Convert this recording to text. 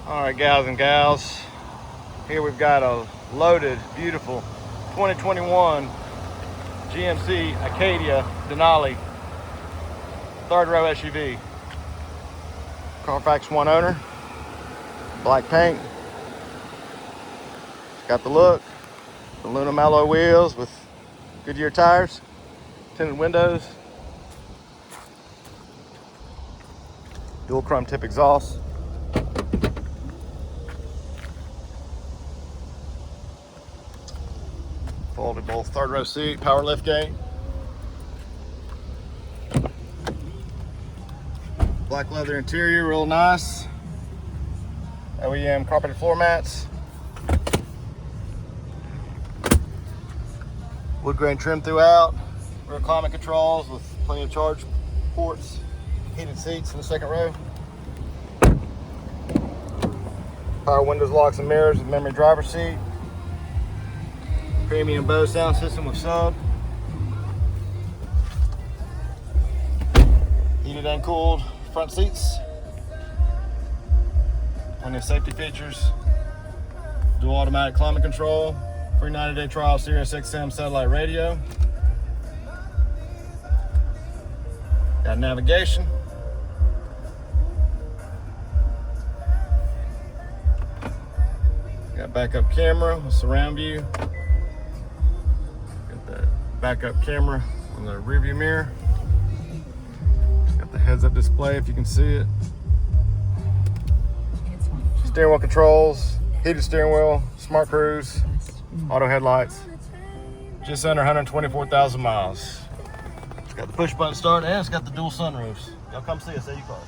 All right, gals and gals, here we've got a loaded, beautiful 2021 GMC Acadia Denali third row SUV. Carfax one owner, black paint. It's got the look, aluminum alloy wheels with Goodyear tires, tinted windows, dual chrome tip exhaust. Foldable third row seat, power liftgate. Black leather interior, real nice. OEM carpeted floor mats. Wood grain trim throughout. Rear climate controls with plenty of charge ports. Heated seats in the second row. Power windows, locks, and mirrors with memory driver's seat. Premium Bose sound system with sub. Heated and cooled front seats. Plenty of safety features. Dual automatic climate control. Free 90-day trial Sirius XM satellite radio. Got navigation. Got backup camera with surround view. Backup camera on the rear view mirror. Got the heads-up display if you can see it. Steering wheel controls, heated steering wheel, smart cruise, auto headlights. Just under 124,000 miles. It's got the push button start and it's got the dual sunroofs. Y'all come see us at U-Cars.